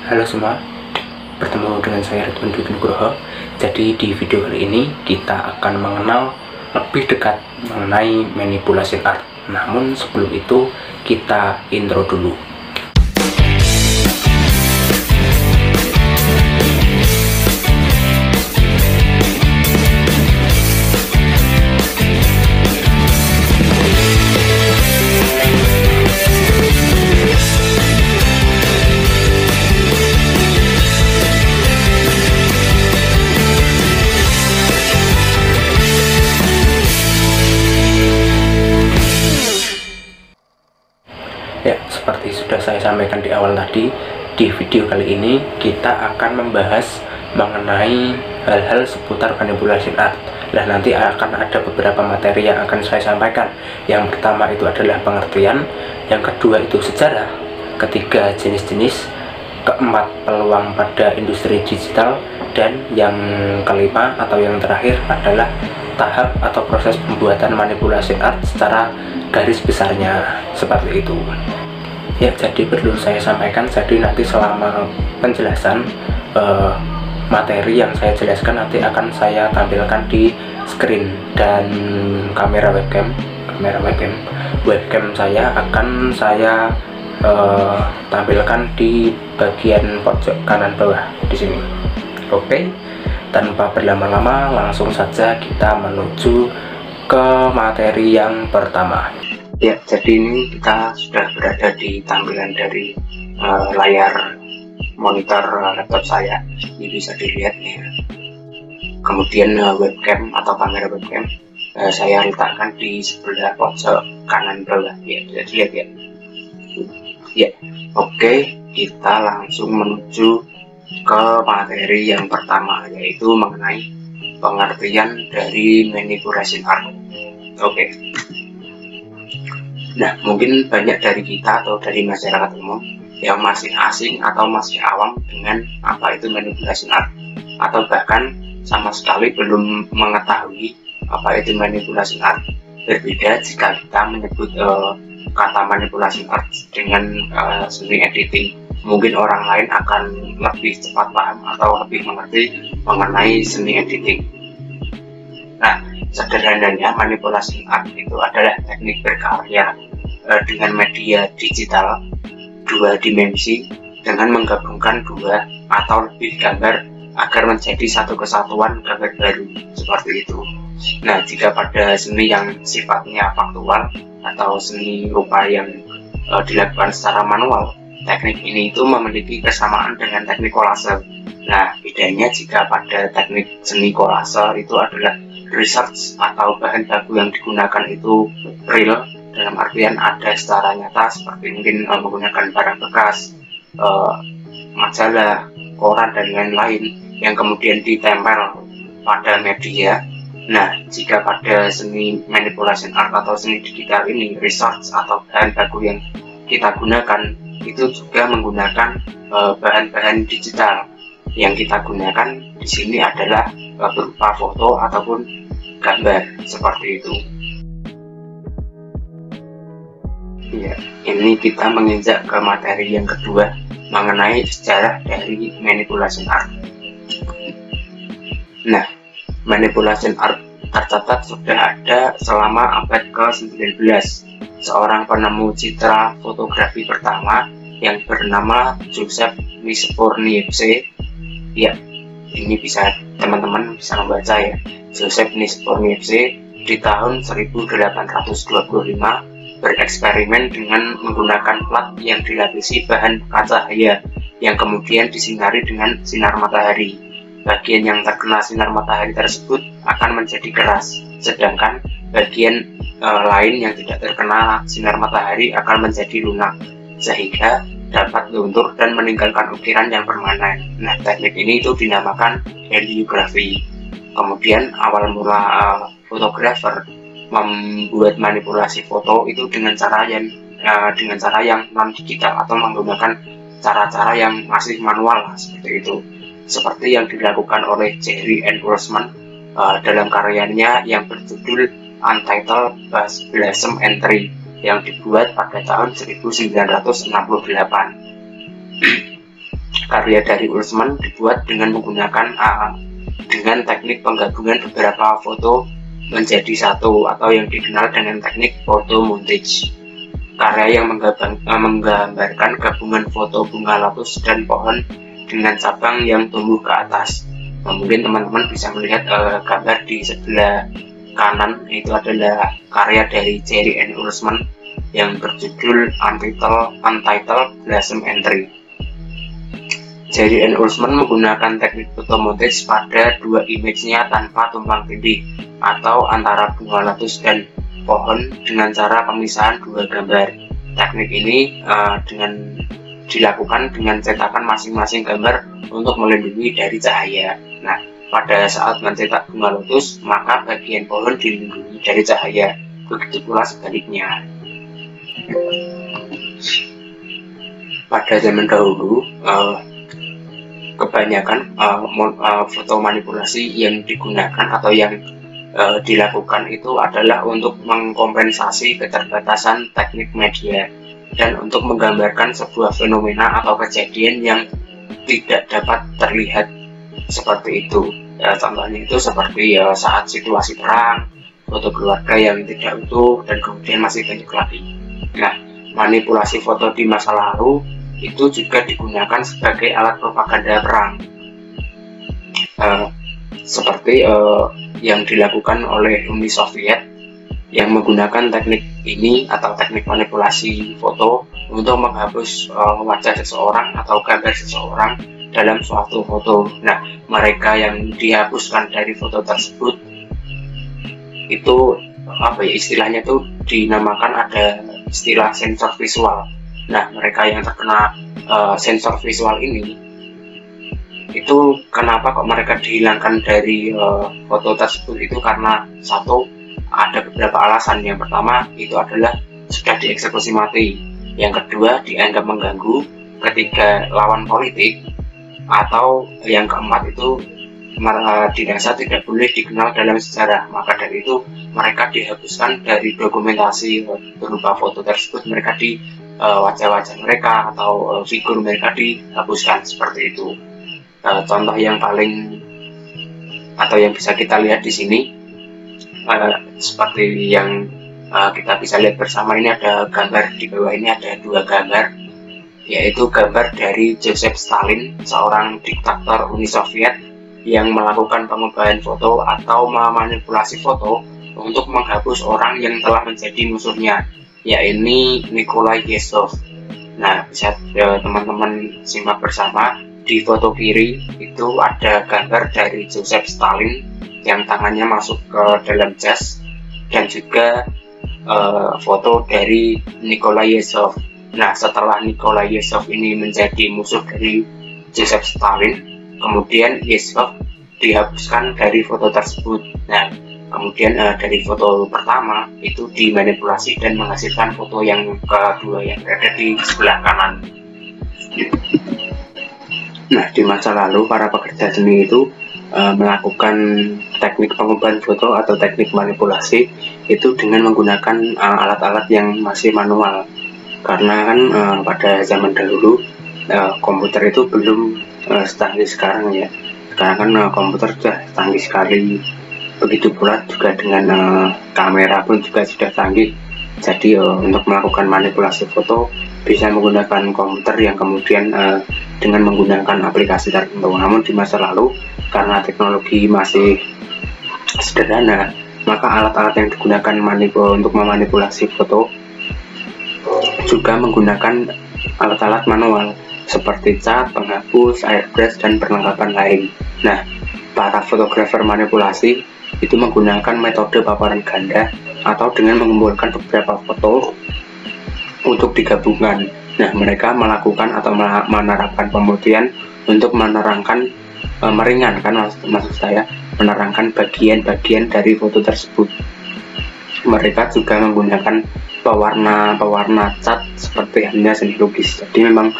Halo semua, bertemu dengan saya Ridwan Dwi Nugroho. Jadi di video kali ini kita akan mengenal lebih dekat mengenai manipulation art. Namun sebelum itu kita intro dulu. Ya, seperti sudah saya sampaikan di awal tadi, di video kali ini kita akan membahas mengenai hal-hal seputar manipulation art. Nah, nanti akan ada beberapa materi yang akan saya sampaikan. Yang pertama itu adalah pengertian, yang kedua itu sejarah, ketiga jenis-jenis, keempat peluang pada industri digital, dan yang kelima atau yang terakhir adalah tahap atau proses pembuatan manipulasi art secara garis besarnya, seperti itu. Ya, jadi perlu saya sampaikan, jadi nanti selama penjelasan materi yang saya jelaskan nanti akan saya tampilkan di screen, dan kamera webcam saya akan saya tampilkan di bagian pojok kanan bawah di sini. Oke, tanpa berlama-lama langsung saja kita menuju ke materi yang pertama. Ya, jadi ini kita sudah berada di tampilan dari layar monitor laptop saya. Ini bisa dilihat ya. Kemudian webcam atau kamera webcam saya letakkan di sebelah pojok kanan bawah ya, bisa dilihat ya. Ya, oke, kita langsung menuju ke materi yang pertama, yaitu mengenai pengertian dari manipulation art. Oke. Nah, mungkin banyak dari kita atau dari masyarakat umum yang masih asing atau masih awam dengan apa itu manipulation art, atau bahkan sama sekali belum mengetahui apa itu manipulation art. Berbeda jika kita menyebut kata manipulation art dengan seni editing. Mungkin orang lain akan lebih cepat paham atau lebih mengerti mengenai seni editing. Nah, sederhananya manipulasi art itu adalah teknik berkarya dengan media digital dua dimensi dengan menggabungkan dua atau lebih gambar agar menjadi satu kesatuan gambar baru, seperti itu. Nah, jika pada seni yang sifatnya faktual atau seni rupa yang dilakukan secara manual, teknik ini itu memiliki kesamaan dengan teknik kolase. Nah, bedanya jika pada teknik seni kolase itu adalah research atau bahan baku yang digunakan itu real, dalam artian ada secara nyata, seperti mungkin menggunakan barang bekas, majalah, koran, dan lain-lain yang kemudian ditempel pada media. Nah, jika pada seni manipulation art atau seni digital ini, research atau bahan baku yang kita gunakan itu juga menggunakan bahan-bahan digital. Yang kita gunakan di sini adalah berupa foto ataupun gambar, seperti itu. Ya, ini kita menginjak ke materi yang kedua mengenai sejarah dari manipulation art. Nah, manipulation art tercatat sudah ada selama abad ke-19. Seorang penemu citra fotografi pertama yang bernama Joseph Nisporniewicz, ya, ini bisa teman-teman bisa membaca ya, Joseph Nisporniewicz di tahun 1825 bereksperimen dengan menggunakan plat yang dilapisi bahan cahaya yang kemudian disinari dengan sinar matahari. Bagian yang terkena sinar matahari tersebut akan menjadi keras, sedangkan bagian lain yang tidak terkena sinar matahari akan menjadi lunak, sehingga dapat luntur dan meninggalkan ukiran yang permanen. Nah, teknik ini itu dinamakan heliografi. Kemudian awal mula fotografer membuat manipulasi foto itu dengan cara yang non digital atau menggunakan cara-cara yang masih manual, seperti itu. Seperti yang dilakukan oleh Jerry and Grossman dalam karyanya yang berjudul Untitled Blossom Entry yang dibuat pada tahun 1968. karya dari Ullman dibuat dengan menggunakan dengan teknik penggabungan beberapa foto menjadi satu atau yang dikenal dengan teknik photo montage. Karya yang menggambarkan gabungan foto bunga lotus dan pohon dengan cabang yang tumbuh ke atas. Mungkin teman-teman bisa melihat gambar di sebelah kanan, itu adalah karya dari Jerry N. Ullman yang berjudul Untitled Blossom Entry. Jerry N. Ullman menggunakan teknik foto montage pada dua image-nya tanpa tumpang tindih atau antara bunga lotus dan pohon dengan cara pemisahan dua gambar. Teknik ini dilakukan dengan cetakan masing-masing gambar untuk melindungi dari cahaya. Nah, pada saat mencetak bunga lotus, maka bagian pohon dilindungi dari cahaya. Begitu pula sebaliknya. Pada zaman dahulu, kebanyakan foto manipulasi yang digunakan atau yang dilakukan itu adalah untuk mengkompensasi keterbatasan teknik media dan untuk menggambarkan sebuah fenomena atau kejadian yang tidak dapat terlihat seperti itu. Contohnya itu seperti saat situasi perang, foto keluarga yang tidak utuh, dan kemudian masih banyak lagi. Nah, manipulasi foto di masa lalu itu juga digunakan sebagai alat propaganda perang, seperti yang dilakukan oleh Uni Soviet yang menggunakan teknik ini atau teknik manipulasi foto untuk menghapus wajah seseorang atau gambar seseorang dalam suatu foto. Nah, mereka yang dihapuskan dari foto tersebut itu istilahnya itu dinamakan ada istilah sensor visual. Nah, mereka yang terkena sensor visual ini itu kenapa kok mereka dihilangkan dari foto tersebut itu karena satu, ada beberapa alasan. Yang pertama itu adalah sudah dieksekusi mati, yang kedua dianggap mengganggu ketika lawan politik, atau yang keempat itu dirasa tidak boleh dikenal dalam sejarah. Maka dari itu mereka dihapuskan dari dokumentasi berupa foto tersebut. Mereka wajah-wajah mereka atau figur mereka dihapuskan seperti itu. Contoh yang paling atau yang bisa kita lihat di sini seperti yang kita bisa lihat bersama, ini ada gambar di bawah ini, ada dua gambar, yaitu gambar dari Joseph Stalin, seorang diktator Uni Soviet yang melakukan pengubahan foto atau memanipulasi foto untuk menghapus orang yang telah menjadi musuhnya, yaitu Nikolai Yezhov. Nah, bisa teman-teman simak bersama. Di foto kiri itu ada gambar dari Joseph Stalin yang tangannya masuk ke dalam jas, dan juga foto dari Nikolai Yezhov. Nah, setelah Nikolai Yezhov ini menjadi musuh dari Joseph Stalin, kemudian Yezhov dihapuskan dari foto tersebut. Nah, kemudian dari foto pertama itu dimanipulasi dan menghasilkan foto yang kedua yang berada di sebelah kanan. Nah, di masa lalu para pekerja seni itu melakukan teknik pengubahan foto atau teknik manipulasi itu dengan menggunakan alat-alat yang masih manual, karena kan pada zaman dahulu komputer itu belum secanggih sekarang ya. Sekarang kan komputer sudah canggih sekali, begitu pula juga dengan kamera pun juga sudah canggih. Jadi untuk melakukan manipulasi foto bisa menggunakan komputer yang kemudian dengan menggunakan aplikasi tertentu. Namun di masa lalu karena teknologi masih sederhana, maka alat-alat yang digunakan untuk memanipulasi foto juga menggunakan alat-alat manual seperti cat, penghapus, airbrush, dan perlengkapan lain. Nah, para fotografer manipulasi itu menggunakan metode paparan ganda atau dengan mengumpulkan beberapa foto untuk digabungkan. Nah, mereka melakukan atau menerapkan pemutihan untuk menerangkan, meringankan maksud saya, menerangkan bagian-bagian dari foto tersebut. Mereka juga menggunakan pewarna cat seperti halnya seni lukis. Jadi memang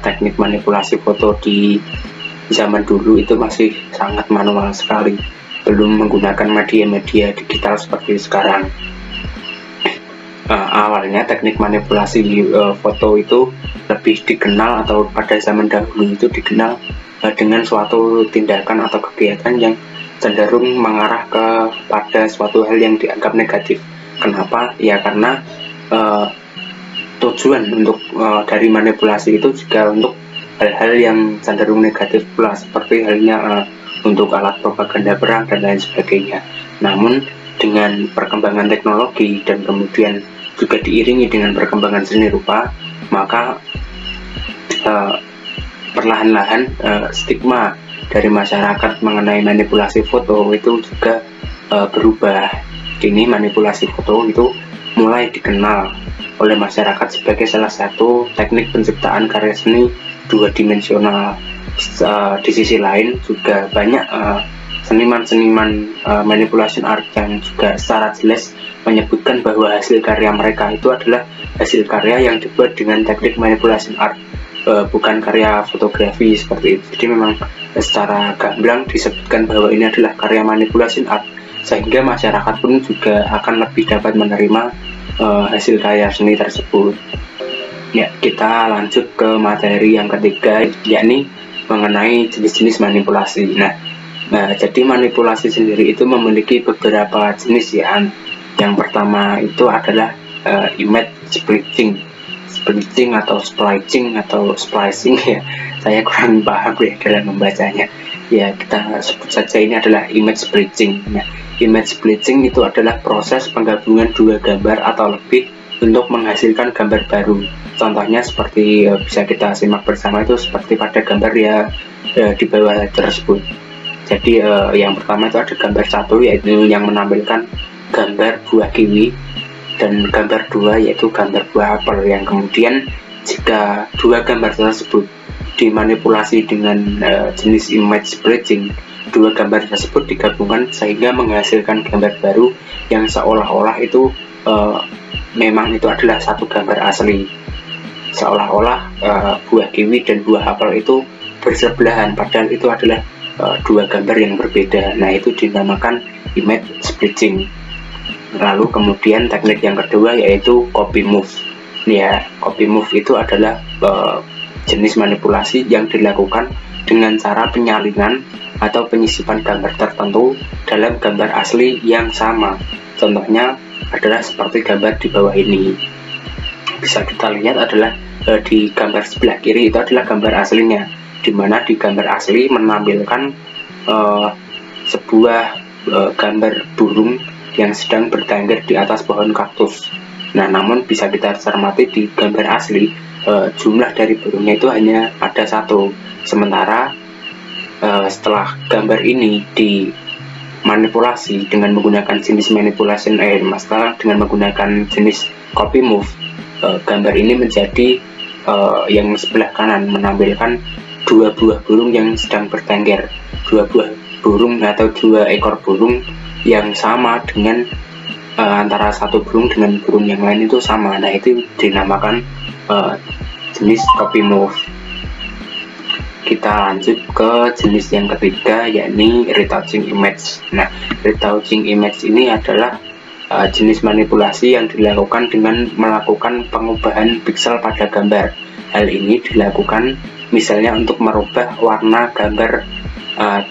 teknik manipulasi foto di zaman dulu itu masih sangat manual sekali, belum menggunakan media-media digital seperti sekarang. Awalnya teknik manipulasi foto itu lebih dikenal, atau pada zaman dahulu itu dikenal dengan suatu tindakan atau kegiatan yang cenderung mengarah kepada suatu hal yang dianggap negatif. Kenapa? Ya karena tujuan untuk dari manipulasi itu juga untuk hal-hal yang cenderung negatif pula, seperti halnya untuk alat propaganda perang dan lain sebagainya. Namun dengan perkembangan teknologi dan kemudian juga diiringi dengan perkembangan seni rupa, maka perlahan-lahan stigma dari masyarakat mengenai manipulasi foto itu juga berubah. Kini manipulasi foto itu mulai dikenal oleh masyarakat sebagai salah satu teknik penciptaan karya seni dua dimensional. Di sisi lain juga banyak seniman-seniman manipulation art yang juga secara jelas menyebutkan bahwa hasil karya mereka itu adalah hasil karya yang dibuat dengan teknik manipulation art, bukan karya fotografi seperti itu. Jadi memang secara gamblang disebutkan bahwa ini adalah karya manipulation art, sehingga masyarakat pun juga akan lebih dapat menerima hasil karya seni tersebut. Ya, kita lanjut ke materi yang ketiga, yakni mengenai jenis-jenis manipulasi. Nah, jadi manipulasi sendiri itu memiliki beberapa jenis ya. Yang pertama itu adalah image splitting atau splicing atau splicing ya. Saya kurang paham ya dalam membacanya. Ya, kita sebut saja ini adalah image splitting. Nah, image splitting itu adalah proses penggabungan dua gambar atau lebih untuk menghasilkan gambar baru. Contohnya seperti bisa kita simak bersama, itu seperti pada gambar ya di bawah tersebut. Jadi yang pertama itu ada gambar satu, yaitu yang menampilkan gambar buah kiwi, dan gambar dua yaitu gambar buah apel. Yang kemudian jika dua gambar tersebut dimanipulasi dengan jenis image splitting, dua gambar tersebut digabungkan sehingga menghasilkan gambar baru yang seolah-olah itu memang itu adalah satu gambar asli, seolah-olah buah kiwi dan buah apel itu bersebelahan, padahal itu adalah dua gambar yang berbeda. Nah, itu dinamakan image splitting. Lalu kemudian teknik yang kedua yaitu copy move. Ya, copy move itu adalah jenis manipulasi yang dilakukan dengan cara penyalingan atau penyisipan gambar tertentu dalam gambar asli yang sama. Contohnya adalah seperti gambar di bawah ini. Bisa kita lihat adalah di gambar sebelah kiri itu adalah gambar aslinya, di mana di gambar asli menampilkan sebuah gambar burung yang sedang bertengger di atas pohon kaktus. Nah, namun bisa kita cermati di gambar asli jumlah dari burungnya itu hanya ada satu, sementara setelah gambar ini dimanipulasi dengan menggunakan jenis manipulation dengan menggunakan jenis copy move, gambar ini menjadi yang sebelah kanan menampilkan dua buah burung yang sedang bertengger, dua buah burung atau dua ekor burung yang sama dengan antara satu burung dengan burung yang lain itu sama. Nah, itu dinamakan jenis copy move. Kita lanjut ke jenis yang ketiga, yakni retouching image. Nah, retouching image ini adalah jenis manipulasi yang dilakukan dengan melakukan pengubahan piksel pada gambar. Hal ini dilakukan misalnya untuk merubah warna gambar,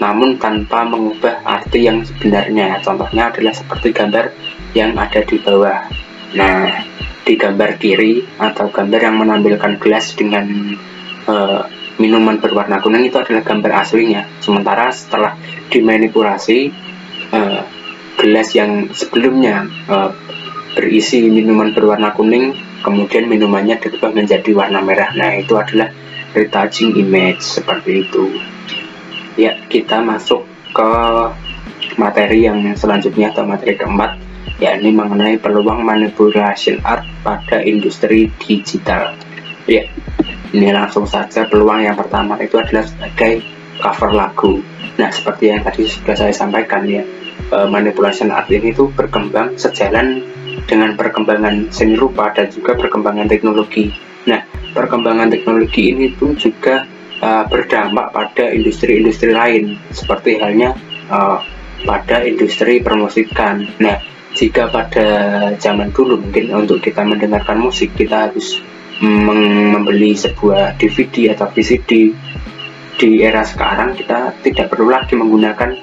namun tanpa mengubah arti yang sebenarnya. Contohnya adalah seperti gambar yang ada di bawah. Nah, di gambar kiri atau gambar yang menampilkan gelas dengan minuman berwarna kuning itu adalah gambar aslinya. Sementara setelah dimanipulasi, gelas yang sebelumnya berisi minuman berwarna kuning, kemudian minumannya dirubah menjadi warna merah. Nah, itu adalah retouching image, seperti itu. Ya, kita masuk ke materi yang selanjutnya atau materi keempat, yakni mengenai peluang manipulation art pada industri digital. Ya, ini langsung saja peluang yang pertama itu adalah sebagai cover lagu. Nah, seperti yang tadi sudah saya sampaikan ya, manipulation art ini tuh berkembang sejalan dengan perkembangan seni rupa dan juga perkembangan teknologi. Nah, perkembangan teknologi ini pun juga berdampak pada industri-industri lain, seperti halnya pada industri permusikan. Nah, Jika pada zaman dulu mungkin untuk kita mendengarkan musik kita harus membeli sebuah DVD atau VCD, di era sekarang kita tidak perlu lagi menggunakan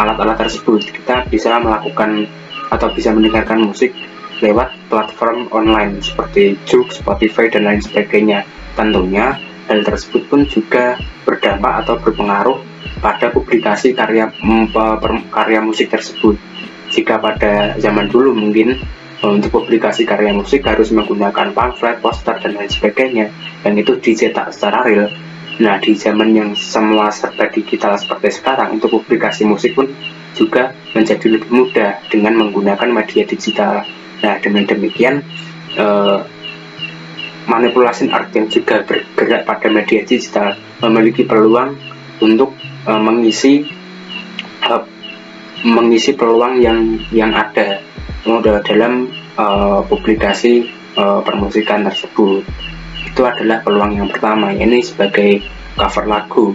alat-alat tersebut. Kita bisa melakukan atau bisa mendengarkan musik lewat platform online seperti Joox, Spotify, dan lain sebagainya. Tentunya hal tersebut pun juga berdampak atau berpengaruh pada publikasi karya musik tersebut. Jika pada zaman dulu mungkin untuk publikasi karya musik harus menggunakan pamflet, poster, dan lain sebagainya, yang itu dicetak secara real. Nah, di zaman yang semua serba digital seperti sekarang, untuk publikasi musik pun juga menjadi lebih mudah dengan menggunakan media digital. Nah, dengan demikian manipulasi art yang juga bergerak pada media digital memiliki peluang untuk mengisi peluang yang ada dalam publikasi permusikan tersebut. Itu adalah peluang yang pertama, ini sebagai cover lagu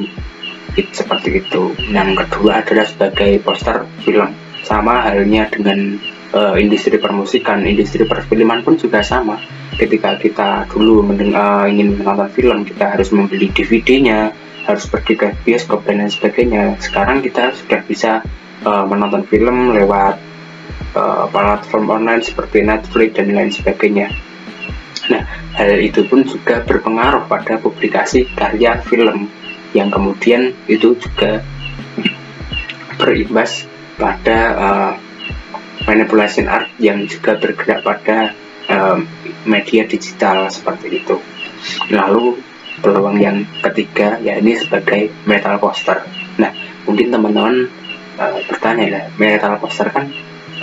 seperti itu. Yang kedua adalah sebagai poster film. Sama halnya dengan industri permusikan, industri perfilman pun juga sama. Ketika kita dulu ingin menonton film, kita harus membeli DVD-nya, harus pergi ke bioskop dan lain sebagainya. Sekarang kita sudah bisa menonton film lewat platform online seperti Netflix dan lain sebagainya. Nah, hal itu pun juga berpengaruh pada publikasi karya film, yang kemudian itu juga berimbas pada manipulation art yang juga bergerak pada media digital seperti itu. Lalu peluang yang ketiga, ya ini sebagai metal poster. Nah, mungkin teman-teman bertanya lah, metal poster kan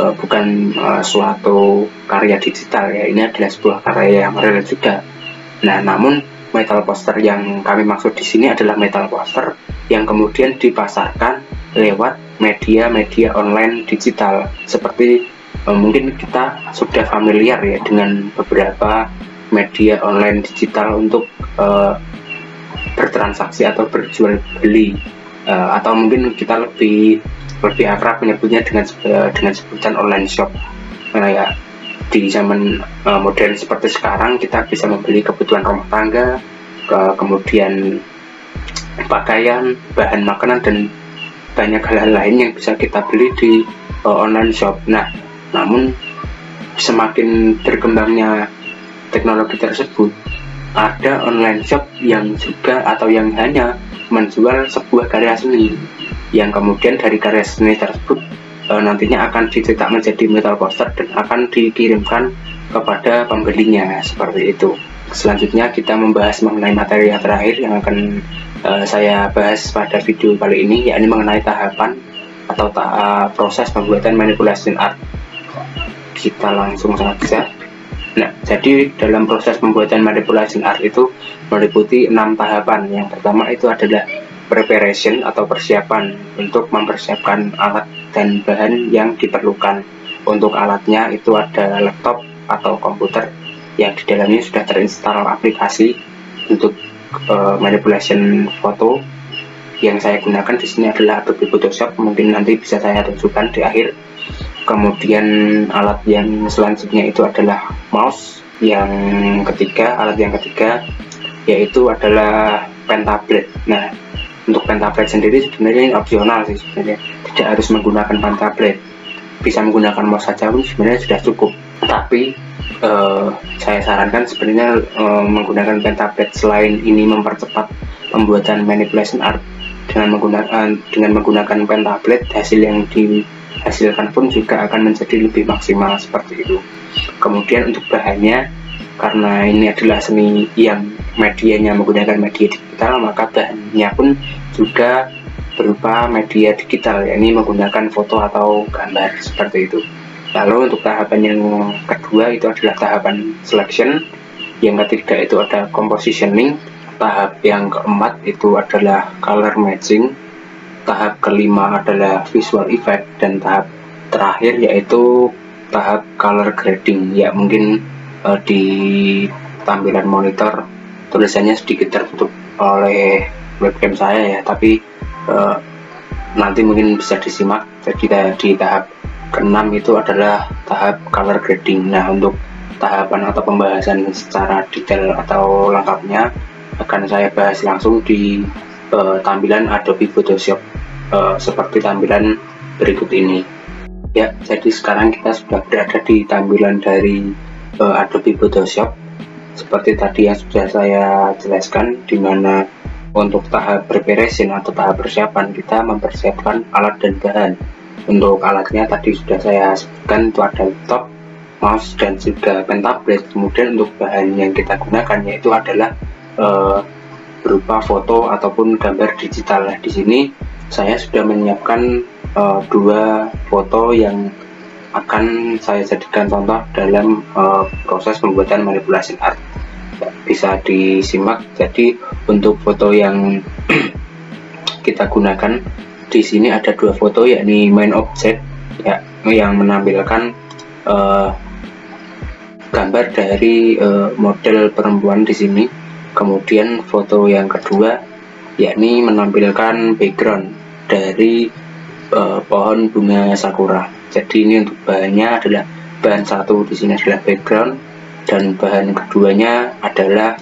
bukan suatu karya digital ya, ini adalah sebuah karya yang real juga. Nah, namun metal poster yang kami maksud di sini adalah metal poster yang kemudian dipasarkan lewat media-media online digital. Seperti mungkin kita sudah familiar ya dengan beberapa media online digital untuk bertransaksi atau berjual beli, atau mungkin kita lebih akrab menyebutnya dengan sebutan online shop. Ya, di zaman modern seperti sekarang kita bisa membeli kebutuhan rumah tangga, kemudian pakaian, bahan makanan, dan banyak hal-hal lain yang bisa kita beli di online shop. Nah, namun semakin berkembangnya teknologi tersebut, ada online shop yang juga atau yang hanya menjual sebuah karya seni, yang kemudian dari karya seni tersebut nantinya akan dicetak menjadi metal poster dan akan dikirimkan kepada pembelinya, seperti itu. Selanjutnya kita membahas mengenai materi yang terakhir yang akan saya bahas pada video kali ini, yakni mengenai tahapan atau proses pembuatan manipulation art. Kita langsung saja. Nah, jadi dalam proses pembuatan manipulation art itu meliputi 6 tahapan. Yang pertama itu adalah preparation atau persiapan, untuk mempersiapkan alat dan bahan yang diperlukan. Untuk alatnya itu ada laptop atau komputer yang di dalamnya sudah terinstall aplikasi untuk manipulation foto. Yang saya gunakan di sini adalah Adobe Photoshop, mungkin nanti bisa saya tunjukkan di akhir. Kemudian alat yang selanjutnya itu adalah mouse. Alat yang ketiga yaitu adalah pen tablet. Nah, untuk pen tablet sendiri sebenarnya ini opsional sih, sebenarnya tidak harus menggunakan pen tablet, bisa menggunakan mouse saja pun sebenarnya sudah cukup. Tapi saya sarankan sebenarnya menggunakan pen tablet. Selain ini mempercepat pembuatan manipulation art, dengan menggunakan pen tablet, hasil yang dihasilkan pun juga akan menjadi lebih maksimal, seperti itu. Kemudian untuk bahannya, karena ini adalah seni yang medianya menggunakan media digital, maka bahannya pun juga berupa media digital, yakni menggunakan foto atau gambar, seperti itu. Lalu untuk tahapan yang kedua itu adalah tahapan selection, yang ketiga itu ada compositioning, tahap yang keempat itu adalah color matching, tahap kelima adalah visual effect, dan tahap terakhir yaitu tahap color grading. Ya, mungkin di tampilan monitor tulisannya sedikit tertutup oleh webcam saya ya, tapi nanti mungkin bisa disimak. Jadi di tahap keenam itu adalah tahap color grading. Nah, untuk tahapan atau pembahasan secara detail atau lengkapnya akan saya bahas langsung di tampilan Adobe Photoshop seperti tampilan berikut ini. Ya, jadi sekarang kita sudah berada di tampilan dari Adobe Photoshop seperti tadi yang sudah saya jelaskan, di mana untuk tahap preparation atau tahap persiapan kita mempersiapkan alat dan bahan. Untuk alatnya tadi sudah saya sebutkan, itu ada laptop, mouse, dan juga pen tablet. Kemudian untuk bahan yang kita gunakan yaitu adalah berupa foto ataupun gambar digital. Nah, di sini saya sudah menyiapkan dua foto yang akan saya jadikan contoh dalam proses pembuatan manipulasi art. Bisa disimak. Jadi untuk foto yang kita gunakan di sini ada dua foto, yakni main object ya, yang menampilkan gambar dari model perempuan di sini. Kemudian foto yang kedua yakni menampilkan background dari pohon bunga sakura. Jadi ini untuk bahannya adalah bahan satu di sini adalah background, dan bahan keduanya adalah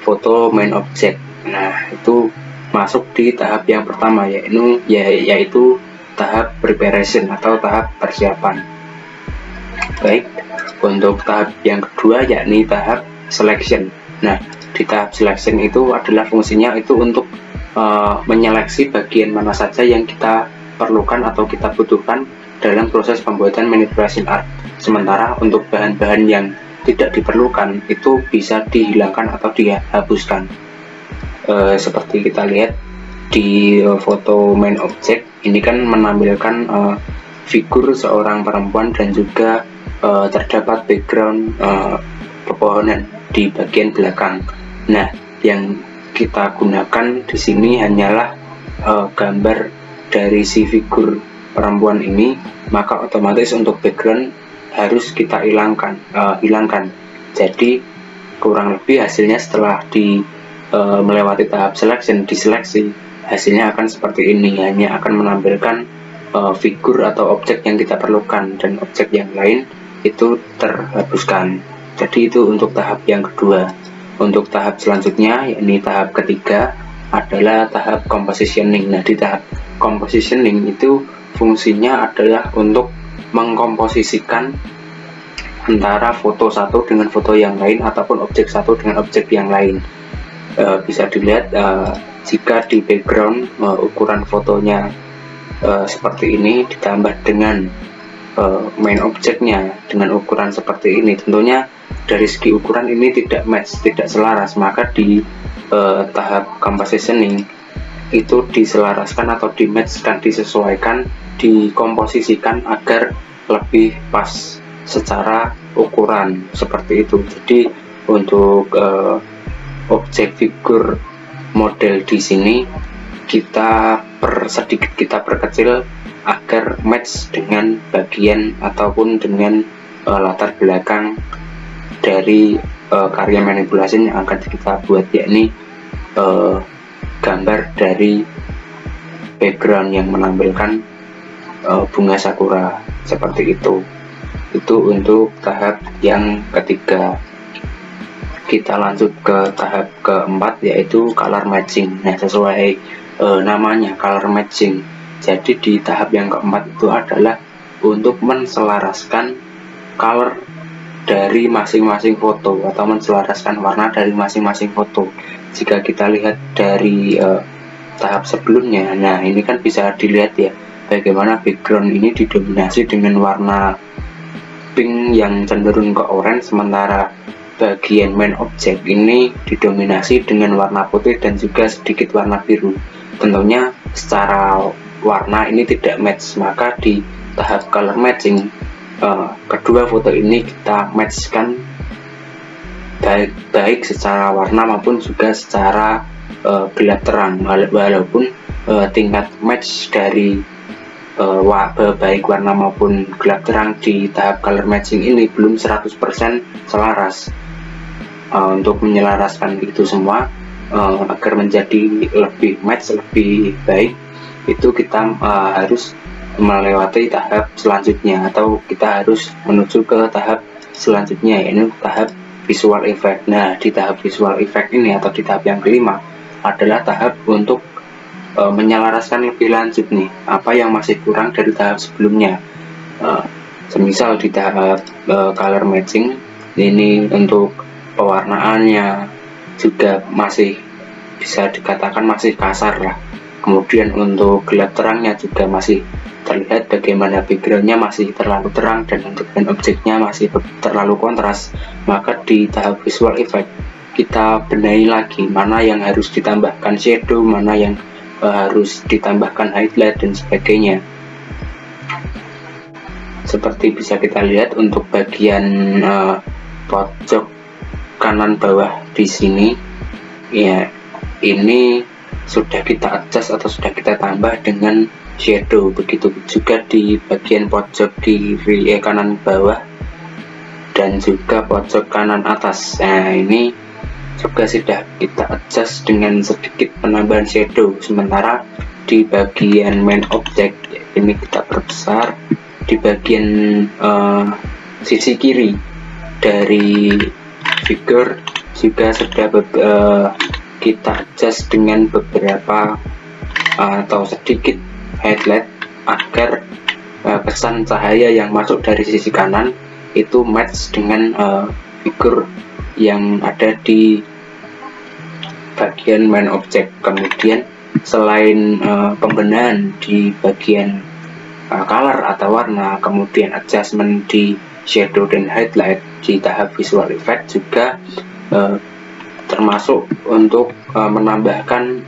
foto main object. Nah, itu masuk di tahap yang pertama, yaitu tahap preparation atau tahap persiapan. Baik, untuk tahap yang kedua yakni tahap selection. Nah, di tahap selection itu adalah fungsinya itu untuk menyeleksi bagian mana saja yang kita perlukan atau kita butuhkan dalam proses pembuatan manipulasi art. Sementara untuk bahan-bahan yang tidak diperlukan itu bisa dihilangkan atau dihapuskan. Seperti kita lihat di foto main object ini kan menampilkan figur seorang perempuan dan juga terdapat background pepohonan di bagian belakang. Nah, yang kita gunakan di sini hanyalah gambar dari si figur perempuan ini, maka otomatis untuk background harus kita hilangkan. Jadi kurang lebih hasilnya setelah melewati tahap selection, diseleksi, hasilnya akan seperti ini, hanya akan menampilkan figur atau objek yang kita perlukan dan objek yang lain itu terhapuskan. Jadi itu untuk tahap yang kedua. Untuk tahap selanjutnya, yakni tahap ketiga, adalah tahap compositioning. Nah, di tahap compositioning itu fungsinya adalah untuk mengkomposisikan antara foto satu dengan foto yang lain ataupun objek satu dengan objek yang lain. Bisa dilihat jika di background ukuran fotonya seperti ini ditambah dengan main objeknya dengan ukuran seperti ini, tentunya dari segi ukuran ini tidak match, tidak selaras, maka di tahap compositioning itu diselaraskan atau dimatchkan, disesuaikan, dikomposisikan agar lebih pas secara ukuran seperti itu. Jadi untuk objek figur model di sini kita sedikit kita perkecil agar match dengan bagian ataupun dengan latar belakang dari karya manipulasi yang akan kita buat, yakni gambar dari background yang menampilkan bunga sakura seperti itu. Itu untuk tahap yang ketiga. Kita lanjut ke tahap keempat, yaitu color matching. Nah, sesuai namanya color matching, jadi di tahap yang keempat itu adalah untuk menselaraskan color dari masing-masing foto atau menselaraskan warna dari masing-masing foto. Jika kita lihat dari tahap sebelumnya, nah ini kan bisa dilihat ya bagaimana background ini didominasi dengan warna pink yang cenderung ke orange, sementara bagian main object ini didominasi dengan warna putih dan juga sedikit warna biru. Tentunya secara warna ini tidak match, maka di tahap color matching kedua foto ini kita matchkan baik secara warna maupun juga secara gelap terang, walaupun tingkat match dari baik warna maupun gelap terang di tahap color matching ini belum 100% selaras. Untuk menyelaraskan itu semua agar menjadi lebih match, lebih baik, itu kita harus melewati tahap selanjutnya, atau kita harus menuju ke tahap selanjutnya, yaitu tahap visual effect. Nah, di tahap visual effect ini atau di tahap yang kelima adalah tahap untuk menyelaraskan lebih lanjut nih apa yang masih kurang dari tahap sebelumnya. Semisal di tahap color matching ini untuk pewarnaannya juga masih bisa dikatakan masih kasar lah. Kemudian untuk gelap terangnya juga masih terlihat bagaimana backgroundnya masih terlalu terang, dan untuk objeknya masih terlalu kontras. Maka di tahap visual effect kita benahi lagi mana yang harus ditambahkan shadow, mana yang harus ditambahkan highlight dan sebagainya. Seperti bisa kita lihat untuk bagian pojok kanan bawah di sini ya, ini sudah kita adjust atau sudah kita tambah dengan shadow. Begitu juga di bagian pojok kiri kanan bawah dan juga pojok kanan atas. Nah, ini juga sudah kita adjust dengan sedikit penambahan shadow. Sementara di bagian main object ini kita perbesar. Di bagian sisi kiri dari figure juga sudah kita adjust dengan beberapa atau sedikit highlight agar kesan cahaya yang masuk dari sisi kanan itu match dengan figur yang ada di bagian main object. Kemudian selain pembenahan di bagian color atau warna, kemudian adjustment di shadow dan highlight di tahap visual effect juga termasuk untuk menambahkan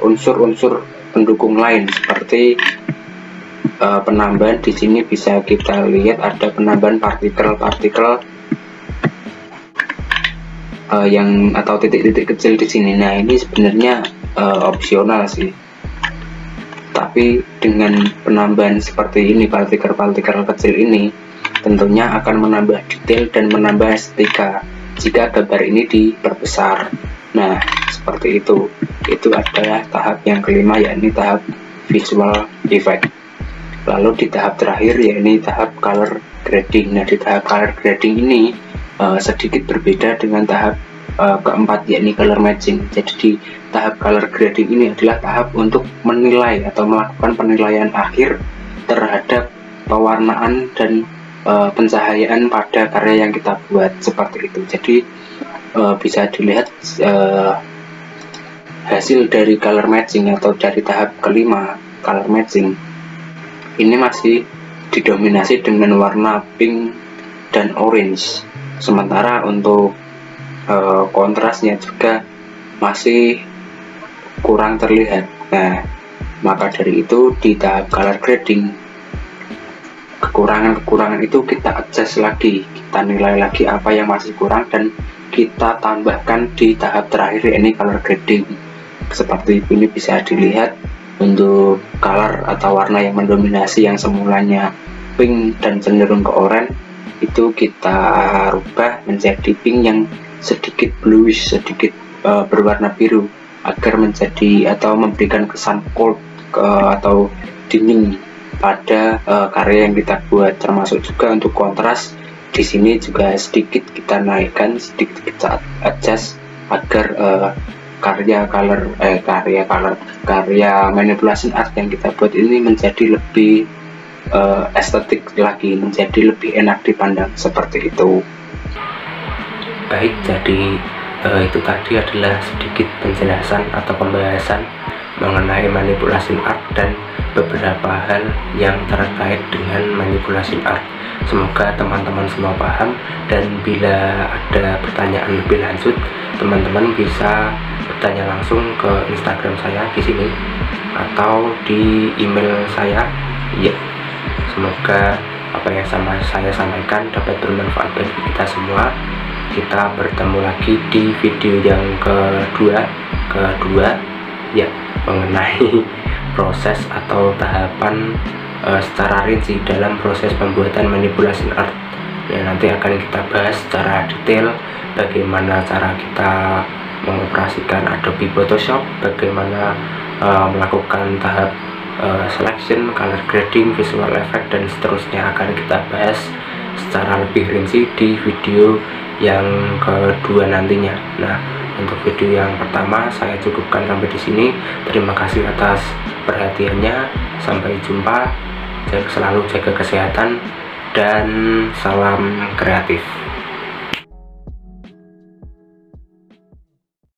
unsur-unsur pendukung lain seperti penambahan di sini bisa kita lihat ada penambahan partikel-partikel yang atau titik-titik kecil di sini. Nah, ini sebenarnya opsional sih. Tapi dengan penambahan seperti ini, partikel-partikel kecil ini tentunya akan menambah detail dan menambah estetika jika gambar ini diperbesar. Nah, seperti itu. Itu adalah tahap yang kelima, yakni tahap visual effect. Lalu di tahap terakhir yakni tahap color grading. Nah, di tahap color grading ini sedikit berbeda dengan tahap keempat, yakni color matching. Jadi di tahap color grading ini adalah tahap untuk menilai atau melakukan penilaian akhir terhadap pewarnaan dan pencahayaan pada karya yang kita buat, seperti itu. Jadi bisa dilihat hasil dari color matching atau dari tahap kelima color matching ini masih didominasi dengan warna pink dan orange, sementara untuk kontrasnya juga masih kurang terlihat. Nah, maka dari itu di tahap color grading kekurangan-kekurangan itu kita adjust lagi, kita nilai lagi apa yang masih kurang dan kita tambahkan di tahap terakhir, ini color grading. Seperti ini bisa dilihat untuk color atau warna yang mendominasi yang semulanya pink dan cenderung ke oranye itu kita rubah menjadi pink yang sedikit bluish, sedikit berwarna biru agar menjadi atau memberikan kesan cold atau dingin pada karya yang kita buat. Termasuk juga untuk kontras di sini juga sedikit kita naikkan, sedikit kita adjust agar karya manipulasi art yang kita buat ini menjadi lebih estetik lagi, menjadi lebih enak dipandang, seperti itu. Baik, jadi itu tadi adalah sedikit penjelasan atau pembahasan mengenai manipulasi art dan beberapa hal yang terkait dengan manipulasi art. Semoga teman-teman semua paham, dan bila ada pertanyaan lebih lanjut, teman-teman bisa bertanya langsung ke Instagram saya di sini atau di email saya. Ya, semoga apa yang saya sampaikan dapat bermanfaat bagi kita semua. Kita bertemu lagi di video yang kedua ya, mengenai proses atau tahapan secara rinci dalam proses pembuatan manipulasi art. Ya, nanti akan kita bahas secara detail bagaimana cara kita mengoperasikan Adobe Photoshop, bagaimana melakukan tahap selection, color grading, visual effect, dan seterusnya akan kita bahas secara lebih rinci di video yang kedua nantinya. Nah, untuk video yang pertama saya cukupkan sampai di sini. Terima kasih atas perhatiannya. Sampai jumpa. Selalu jaga kesehatan dan salam kreatif.